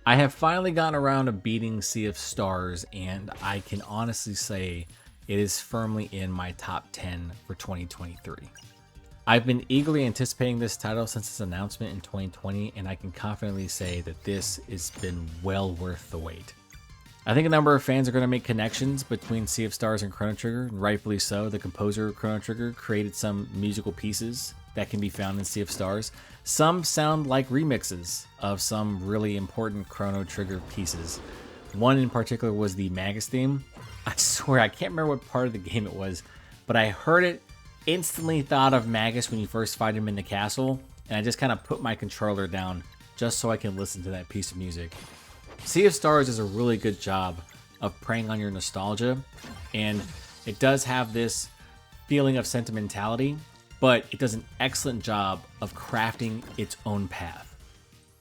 I have finally gotten around to beating Sea of Stars, and I can honestly say it is firmly in my top 10 for 2023. I've been eagerly anticipating this title since its announcement in 2020, and I can confidently say that this has been well worth the wait. I think a number of fans are going to make connections between Sea of Stars and Chrono Trigger, and rightfully so. The composer of Chrono Trigger created some musical pieces that can be found in Sea of Stars. Some sound like remixes of some really important Chrono Trigger pieces. One in particular was the Magus theme. I swear, I can't remember what part of the game it was, but I heard it, instantly thought of Magus when you first fight him in the castle, and I just kind of put my controller down just so I can listen to that piece of music. Sea of Stars does a really good job of preying on your nostalgia, and it does have this feeling of sentimentality, but it does an excellent job of crafting its own path.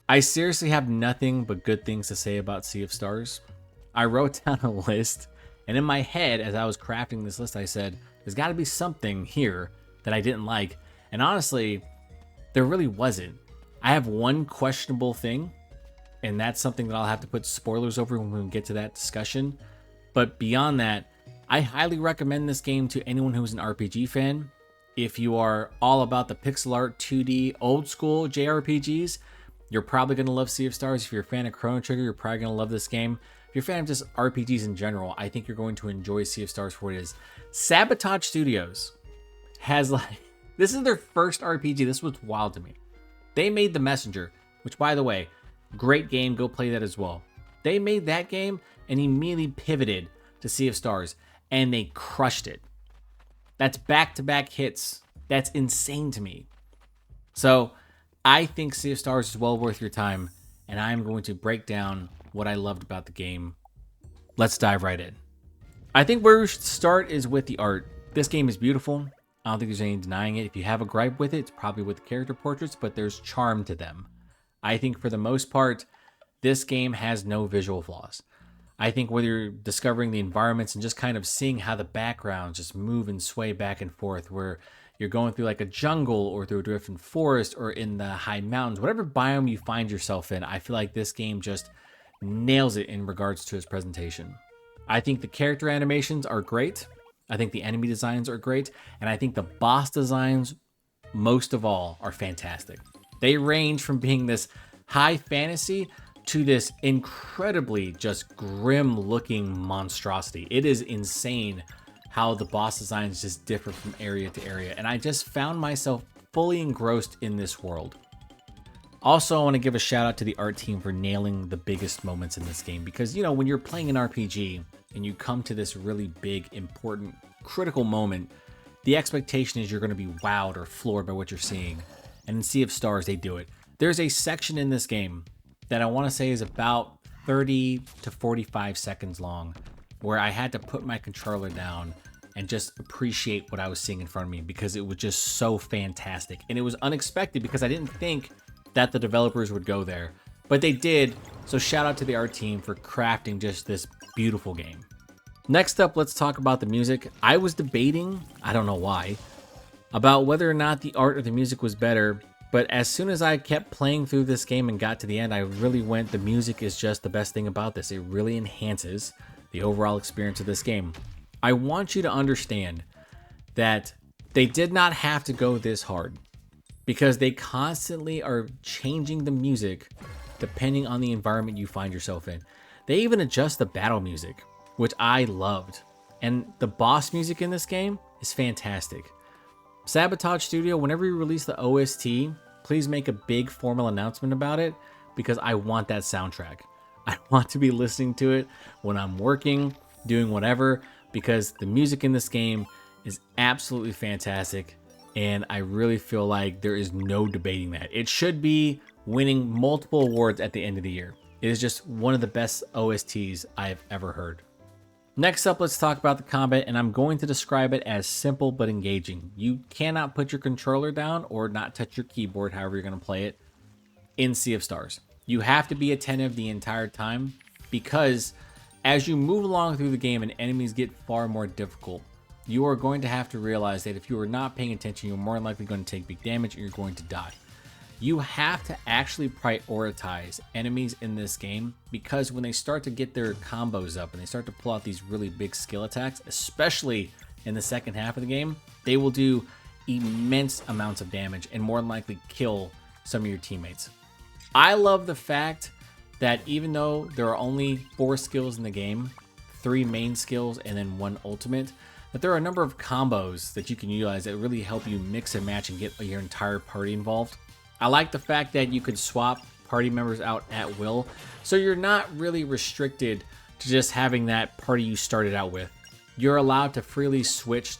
I seriously have nothing but good things to say about Sea of Stars. I wrote down a list, and in my head, as I was crafting this list, I said, there's got to be something here that I didn't like, and honestly, there really wasn't. I have one questionable thing, and that's something that I'll have to put spoilers over when we get to that discussion. But beyond that, I highly recommend this game to anyone who's an RPG fan. If you are all about the pixel art, 2D, old school JRPGs, you're probably going to love Sea of Stars. If you're a fan of Chrono Trigger, you're probably going to love this game. If you're a fan of just RPGs in general, I think you're going to enjoy Sea of Stars for what it is. Sabotage Studios has this is their first RPG. This was wild to me. They made The Messenger, which, by the way, great game, go play that as well. They made that game and immediately pivoted to Sea of Stars, and they crushed it. That's back-to-back hits. That's insane to me. So I think Sea of Stars is well worth your time, and I'm going to break down what I loved about the game. Let's dive right in. I think where we should start is with the art. This game is beautiful. I don't think there's any denying it. If you have a gripe with it, it's probably with the character portraits, but there's charm to them. I think for the most part, this game has no visual flaws. I think whether you're discovering the environments and just kind of seeing how the backgrounds just move and sway back and forth, where you're going through like a jungle or through a different forest or in the high mountains, whatever biome you find yourself in, I feel like this game just nails it in regards to its presentation. I think the character animations are great. I think the enemy designs are great. And I think the boss designs, most of all, are fantastic. They range from being this high fantasy to this incredibly just grim looking monstrosity. It is insane how the boss designs just differ from area to area. And I just found myself fully engrossed in this world. Also, I want to give a shout out to the art team for nailing the biggest moments in this game. Because, you know, when you're playing an RPG and you come to this really big, important, critical moment, the expectation is you're going to be wowed or floored by what you're seeing. And in Sea of Stars, they do it. There's a section in this game that I want to say is about 30 to 45 seconds long, where I had to put my controller down and just appreciate what I was seeing in front of me because it was just so fantastic. And it was unexpected because I didn't think that the developers would go there, but they did. So shout out to the art team for crafting just this beautiful game. Next up, let's talk about the music. I was debating, I don't know why, about whether or not the art or the music was better, but as soon as I kept playing through this game and got to the end, I really went, the music is just the best thing about this. It really enhances the overall experience of this game. I want you to understand that they did not have to go this hard because they constantly are changing the music depending on the environment you find yourself in. They even adjust the battle music, which I loved. And the boss music in this game is fantastic. Sabotage Studio, whenever you release the OST, please make a big formal announcement about it because I want that soundtrack. I want to be listening to it when I'm working, doing whatever, because the music in this game is absolutely fantastic. And I really feel like there is no debating that. It should be winning multiple awards at the end of the year. It is just one of the best OSTs I've ever heard. Next up, let's talk about the combat, and I'm going to describe it as simple but engaging. You cannot put your controller down or not touch your keyboard, however you're going to play it, in Sea of Stars. You have to be attentive the entire time because as you move along through the game and enemies get far more difficult, you are going to have to realize that if you are not paying attention, you're more likely going to take big damage and you're going to die. You have to actually prioritize enemies in this game, because when they start to get their combos up and they start to pull out these really big skill attacks, especially in the second half of the game, they will do immense amounts of damage and more than likely kill some of your teammates. I love the fact that even though there are only 4 skills in the game, 3 main skills and then 1 ultimate, that there are a number of combos that you can utilize that really help you mix and match and get your entire party involved. I like the fact that you can swap party members out at will, so you're not really restricted to just having that party you started out with. You're allowed to freely switch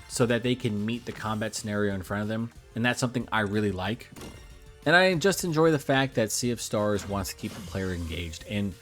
so that they can meet the combat scenario in front of them, and that's something I really like. And I just enjoy the fact that Sea of Stars wants to keep the player engaged. And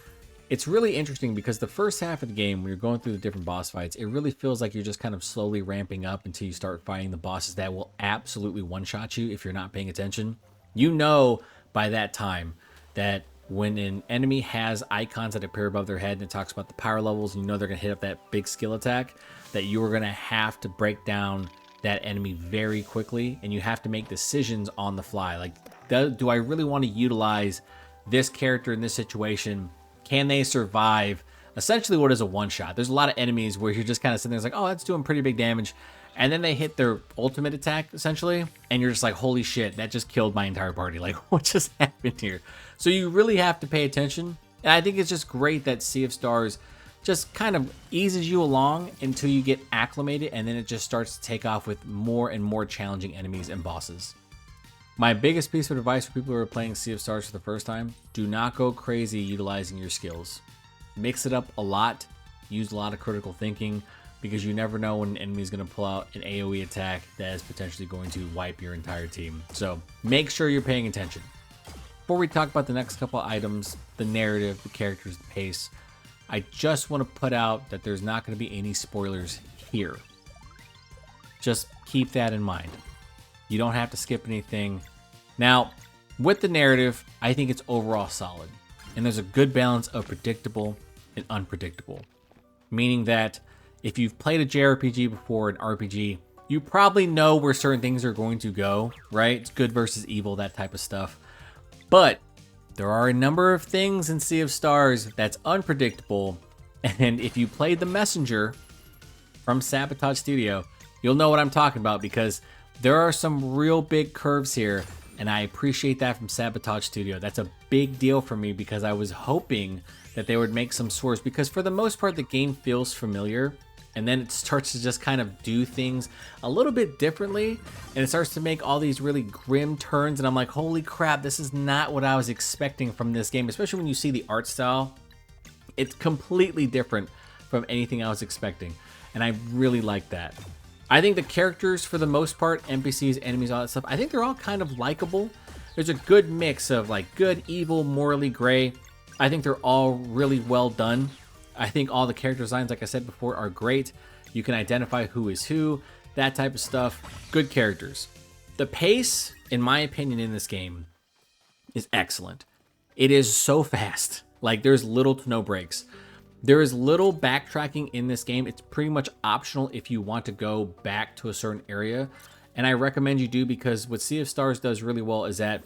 it's really interesting because the first half of the game, when you're going through the different boss fights, it really feels like you're just kind of slowly ramping up until you start fighting the bosses that will absolutely one-shot you if you're not paying attention. You know by that time that when an enemy has icons that appear above their head and it talks about the power levels, and you know they're going to hit up that big skill attack, that you are going to have to break down that enemy very quickly, and you have to make decisions on the fly. Like, do I really want to utilize this character in this situation? Can they survive essentially what is a one-shot? There's a lot of enemies where you're just kind of sitting there, it's like, oh, that's doing pretty big damage. And then they hit their ultimate attack, essentially, and you're just like, holy shit, that just killed my entire party. Like, what just happened here? So you really have to pay attention. And I think it's just great that Sea of Stars just kind of eases you along until you get acclimated, and then it just starts to take off with more and more challenging enemies and bosses. My biggest piece of advice for people who are playing Sea of Stars for the first time: do not go crazy utilizing your skills. Mix it up a lot, use a lot of critical thinking, because you never know when an enemy is going to pull out an AoE attack that is potentially going to wipe your entire team. So make sure you're paying attention. Before we talk about the next couple items, the narrative, the characters, the pace, I just want to put out that there's not going to be any spoilers here. Just keep that in mind. You don't have to skip anything. Now, with the narrative, I think it's overall solid. And there's a good balance of predictable and unpredictable. Meaning that if you've played a JRPG before, an RPG, you probably know where certain things are going to go, right? It's good versus evil, that type of stuff. But there are a number of things in Sea of Stars that's unpredictable. And if you played The Messenger from Sabotage Studio, you'll know what I'm talking about, because there are some real big curves here, and I appreciate that from Sabotage Studio. That's a big deal for me, because I was hoping that they would make some source, because for the most part the game feels familiar, and then it starts to just kind of do things a little bit differently, and it starts to make all these really grim turns, and I'm like, holy crap, this is not what I was expecting from this game, especially when you see the art style. It's completely different from anything I was expecting, and I really like that. I think the characters, for the most part, NPCs, enemies, all that stuff, I think they're all kind of likable. There's a good mix of like good, evil, morally gray. I think they're all really well done. I think all the character designs, like I said before, are great. You can identify who is who, that type of stuff. Good characters. The pace, in my opinion, in this game is excellent. It is so fast. Like, there's little to no breaks. There is little backtracking in this game. It's pretty much optional if you want to go back to a certain area. And I recommend you do, because what Sea of Stars does really well is that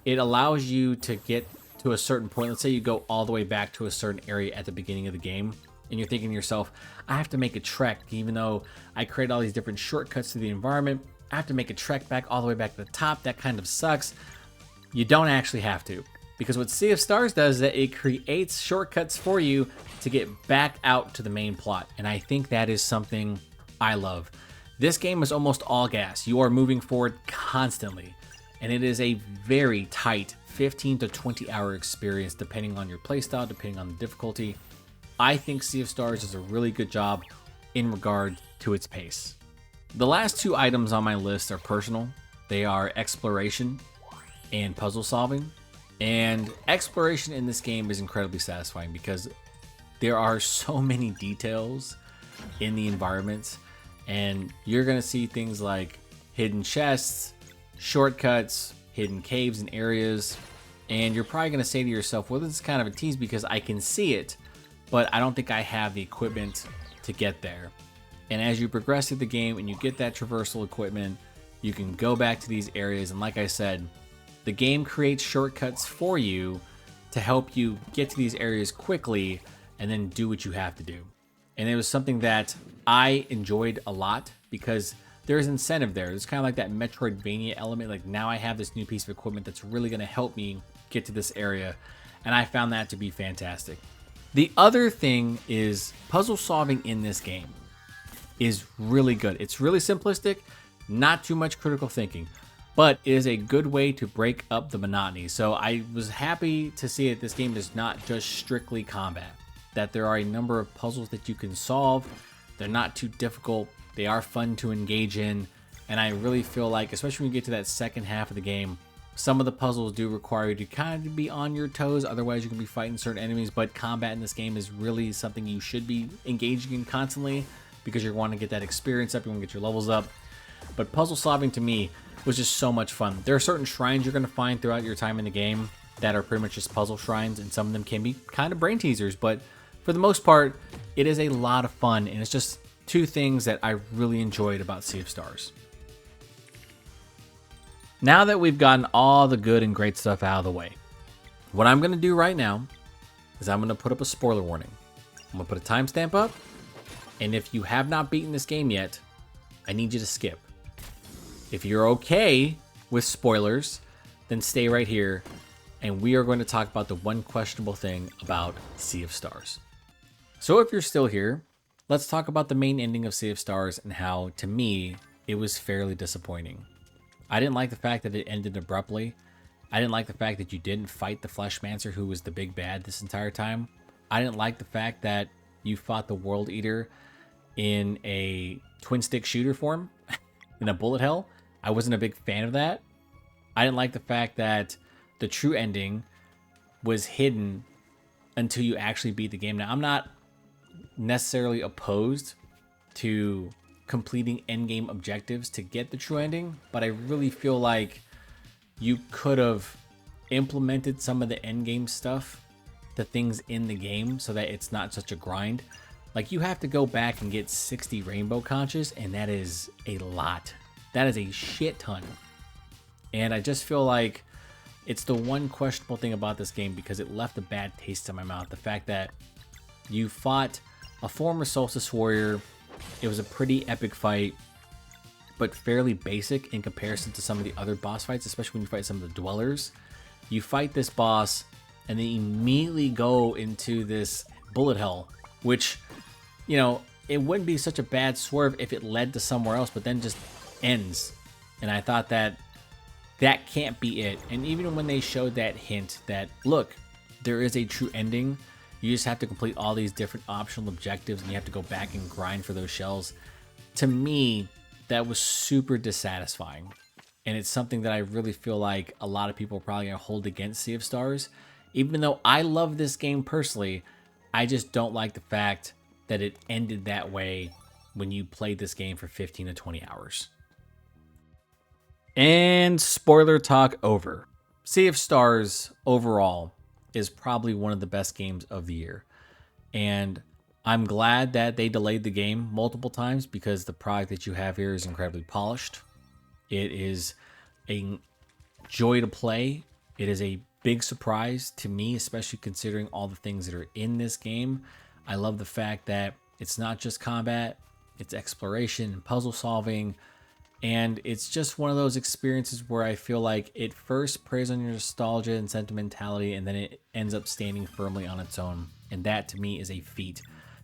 it allows you to get to a certain point. Let's say you go all the way back to a certain area at the beginning of the game, and you're thinking to yourself, I have to make a trek, even though I create all these different shortcuts to the environment. I have to make a trek back all the way back to the top. That kind of sucks. You don't actually have to, because what Sea of Stars does is that it creates shortcuts for you to get back out to the main plot. And I think that is something I love. This game is almost all gas. You are moving forward constantly, and it is a very tight 15 to 20 hour experience, depending on your playstyle, depending on the difficulty. I think Sea of Stars does a really good job in regard to its pace. The last 2 items on my list are personal. They are exploration and puzzle solving. And exploration in this game is incredibly satisfying, because there are so many details in the environments, and you're going to see things like hidden chests, shortcuts, hidden caves and areas, and you're probably going to say to yourself, well, this is kind of a tease because I can see it, but I don't think I have the equipment to get there. And as you progress through the game and you get that traversal equipment, you can go back to these areas, and like I said, The game creates shortcuts for you to help you get to these areas quickly and then do what you have to do. And it was something that I enjoyed a lot because there's incentive there. It's kind of like that Metroidvania element. Like, now I have this new piece of equipment that's really going to help me get to this area. And I found that to be fantastic. The other thing is puzzle solving in this game is really good. It's really simplistic, not too much critical thinking, but it is a good way to break up the monotony. So I was happy to see that this game is not just strictly combat, that there are a number of puzzles that you can solve. They're not too difficult. They are fun to engage in. And I really feel like, especially when you get to that second half of the game, some of the puzzles do require you to kind of be on your toes. Otherwise, you can be fighting certain enemies. But combat in this game is really something you should be engaging in constantly because you want to get that experience up. You want to get your levels up. But puzzle solving to me was just so much fun. There are certain shrines you're going to find throughout your time in the game that are pretty much just puzzle shrines. And some of them can be kind of brain teasers. But for the most part, it is a lot of fun. And it's just two things that I really enjoyed about Sea of Stars. Now that we've gotten all the good and great stuff out of the way, what I'm going to do right now is I'm going to put up a spoiler warning. I'm going to put a timestamp up, and if you have not beaten this game yet, I need you to skip. If you're okay with spoilers, then stay right here, and we are going to talk about the one questionable thing about Sea of Stars. So if you're still here, let's talk about the main ending of Sea of Stars and how, to me, it was fairly disappointing. I didn't like the fact that it ended abruptly. I didn't like the fact that you didn't fight the Fleshmancer, who was the big bad this entire time. I didn't like the fact that you fought the World Eater in a twin stick shooter form, in a bullet hell. I wasn't a big fan of that. I didn't like the fact that the true ending was hidden until you actually beat the game. Now, I'm not necessarily opposed to completing endgame objectives to get the true ending, but I really feel like you could have implemented some of the endgame stuff, the things in the game, so that it's not such a grind. Like, you have to go back and get 60 rainbow conches, and that is a lot. That is a shit ton. And I just feel like it's the one questionable thing about this game because it left a bad taste in my mouth. The fact that you fought a former Solstice Warrior. It was a pretty epic fight, but fairly basic in comparison to some of the other boss fights, especially when you fight some of the dwellers. You fight this boss and then immediately go into this bullet hell, which, you know, it wouldn't be such a bad swerve if it led to somewhere else, but then just ends. And I thought that that can't be it. And even when they showed that hint that, look, there is a true ending, you just have to complete all these different optional objectives and you have to go back and grind for those shells. To me, that was super dissatisfying. And it's something that I really feel like a lot of people are probably going to hold against Sea of Stars. Even though I love this game personally, I just don't like the fact that it ended that way when you played this game for 15 to 20 hours. And spoiler talk over. Sea of Stars overall is probably one of the best games of the year. And I'm glad that they delayed the game multiple times because the product that you have here is incredibly polished. It is a joy to play. It is a big surprise to me, especially considering all the things that are in this game. I love the fact that it's not just combat, it's exploration and puzzle solving. And it's just one of those experiences where I feel like it first preys on your nostalgia and sentimentality, and then it ends up standing firmly on its own. And that to me is a feat,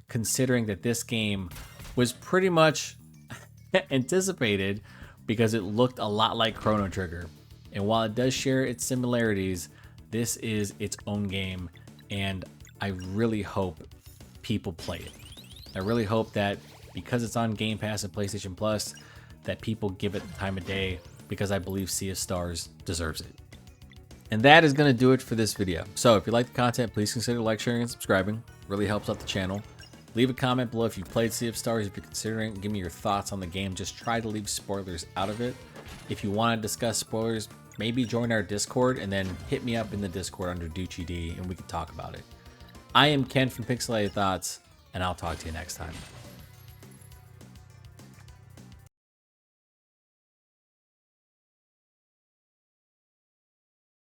considering that this game was pretty much anticipated because it looked a lot like Chrono Trigger. And while it does share its similarities, this is its own game. And I really hope people play it. I really hope that because it's on Game Pass and PlayStation Plus, that people give it the time of day, because I believe Sea of Stars deserves it. And that is going to do it for this video. So if you like the content, please consider like, sharing, and subscribing. It really helps out the channel. Leave a comment below if you've played Sea of Stars, if you're considering it. Give me your thoughts on the game. Just try to leave spoilers out of it. If you want to discuss spoilers, maybe join our Discord and then hit me up in the Discord under DucciD and we can talk about it. I am Ken from Pixelated Thoughts, and I'll talk to you next time.